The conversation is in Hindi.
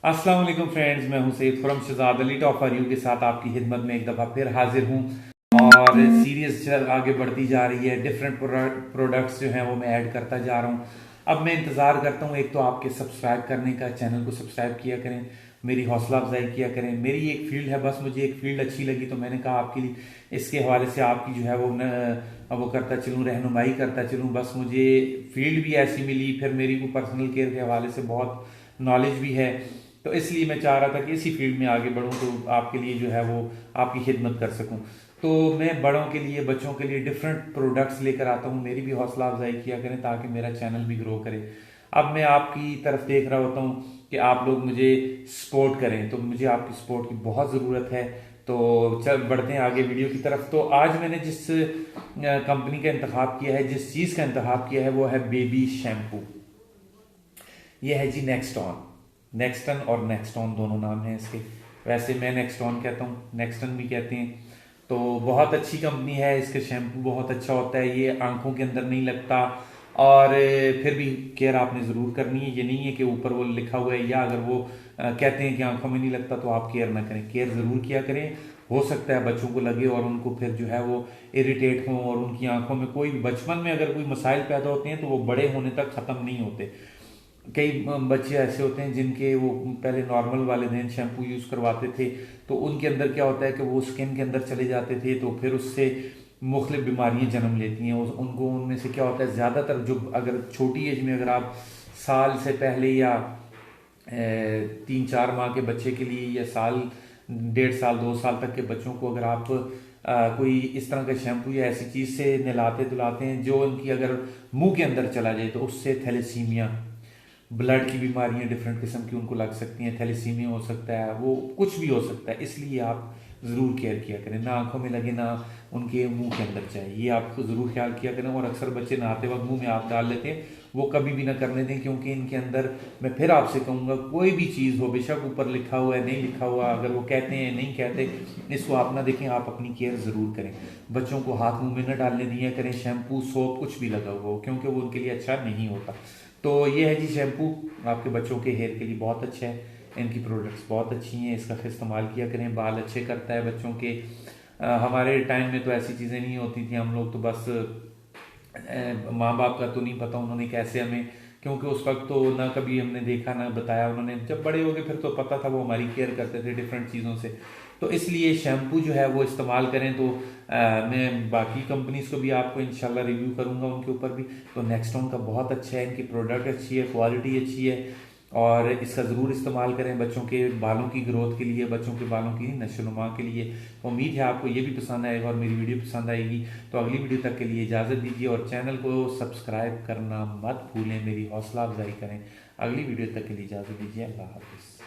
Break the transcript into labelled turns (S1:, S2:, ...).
S1: अस्सलाम वालेकुम फ्रेंड्स, मैं हूं Syed Khurram Shahzad Ali top for you के साथ आपकी खिदमत में एक दफ़ा फिर हाजिर हूं। और सीरीज आगे बढ़ती जा रही है। डिफरेंट प्रोडक्ट्स जो हैं वो मैं ऐड करता जा रहा हूं। अब मैं इंतज़ार करता हूं एक तो आपके सब्सक्राइब करने का, चैनल को सब्सक्राइब किया करें, मेरी हौसला अफजाई किया करें। मेरी एक फील्ड है, बस मुझे एक फील्ड अच्छी लगी तो मैंने कहा आपके लिए इसके हवाले से आपकी जो है वो करता चलूँ, रहनुमाई करता चलूँ। बस मुझे फील्ड भी ऐसी मिली, फिर मेरी को पर्सनल केयर के हवाले से बहुत नॉलेज भी है, तो इसलिए मैं चाह रहा था कि इसी फील्ड में आगे बढ़ूं तो आपके लिए जो है वो आपकी खिदमत कर सकूं। तो मैं बड़ों के लिए, बच्चों के लिए डिफरेंट प्रोडक्ट्स लेकर आता हूं। मेरी भी हौसला अफजाई किया करें ताकि मेरा चैनल भी ग्रो करे। अब मैं आपकी तरफ देख रहा होता हूं कि आप लोग मुझे सपोर्ट करें, तो मुझे आपकी सपोर्ट की बहुत ज़रूरत है। तो चल बढ़ते हैं आगे वीडियो की तरफ। तो आज मैंने जिस कंपनी का इंतखाब किया है, जिस चीज़ का इंतखाब किया है, वो है बेबी शैम्पू। ये है जी नेक्सटॉन। नेक्सटन और नेक्सटॉन दोनों नाम हैं इसके। वैसे मैं नेक्सटॉन कहता हूँ, नेक्सटन भी कहते हैं। तो बहुत अच्छी कंपनी है, इसका शैम्पू बहुत अच्छा होता है, ये आंखों के अंदर नहीं लगता। और फिर भी केयर आपने ज़रूर करनी है। ये नहीं है कि ऊपर वो लिखा हुआ है, या अगर वो कहते हैं कि आंखों में नहीं लगता तो आप केयर ना करें। केयर ज़रूर किया करें। हो सकता है बच्चों को लगे और उनको फिर जो है वो इरिटेट हों, और उनकी आंखों में कोई बचपन में अगर कोई मसाइल पैदा होते हैं तो वो बड़े होने तक ख़त्म नहीं होते। कई बच्चे ऐसे होते हैं जिनके वो पहले नॉर्मल वालिदैन शैम्पू यूज़ करवाते थे, तो उनके अंदर क्या होता है कि वो स्किन के अंदर चले जाते थे, तो फिर उससे मुख्तलिफ बीमारियां जन्म लेती हैं। उनको उनमें से क्या होता है, ज़्यादातर जो अगर छोटी एज में अगर आप साल से पहले या 3-4 माह के बच्चे के लिए, या साल 1.5 साल 2 साल तक के बच्चों को अगर आप कोई इस तरह का शैम्पू या ऐसी चीज़ से नहलाते धुलाते हैं जो उनकी अगर मुंह के अंदर चला जाए, तो उससे थैलेसीमिया, ब्लड की बीमारियां डिफरेंट किस्म की उनको लग सकती हैं। थैलेसीमिया हो सकता है, वो कुछ भी हो सकता है। इसलिए आप ज़रूर केयर किया करें, ना आंखों में लगे ना उनके मुंह के अंदर जाए, ये आपको ज़रूर ख्याल किया करें। और अक्सर बच्चे नहाते वक्त मुंह में आप डाल लेते हैं, वो कभी भी ना करने दें, क्योंकि इनके अंदर, मैं फिर आपसे कहूँगा, कोई भी चीज़ हो, बेशक ऊपर लिखा हुआ है नहीं लिखा हुआ, अगर वो कहते हैं नहीं कहते, इसको आप ना देखें, आप अपनी केयर ज़रूर करें। बच्चों को हाथ मुंह में न डालने दिया करें, शैम्पू सोप कुछ भी लगा हुआ हो, क्योंकि वो उनके लिए अच्छा नहीं होता। तो ये है जी शैम्पू, आपके बच्चों के हेयर के लिए बहुत अच्छा है। इनकी प्रोडक्ट्स बहुत अच्छी हैं, इसका इस्तेमाल किया करें। बाल अच्छे करता है बच्चों के। हमारे टाइम में तो ऐसी चीज़ें नहीं होती थी, हम लोग तो बस माँ बाप का तो नहीं पता उन्होंने कैसे हमें, क्योंकि उस वक्त तो ना कभी हमने देखा ना बताया उन्होंने। जब बड़े हो गए फिर तो पता था, वो हमारी केयर करते थे डिफरेंट चीज़ों से। तो इसलिए शैम्पू जो है वो इस्तेमाल करें। तो मैं बाकी कंपनीज को भी आपको इंशाल्लाह रिव्यू करूंगा उनके ऊपर भी। तो नेक्सटॉन का बहुत अच्छा है, इनकी प्रोडक्ट अच्छी है, क्वालिटी अच्छी है, और इसका ज़रूर इस्तेमाल करें बच्चों के बालों की ग्रोथ के लिए, बच्चों के बालों की नशोनुमा के लिए। तो उम्मीद है आपको ये भी पसंद आएगा और मेरी वीडियो पसंद आएगी। तो अगली वीडियो तक के लिए इजाज़त दीजिए, और चैनल को सब्सक्राइब करना मत भूलें, मेरी हौसला अफजाई करें। अगली वीडियो तक के लिए इजाज़त दीजिए। अल्लाह हाफिज़।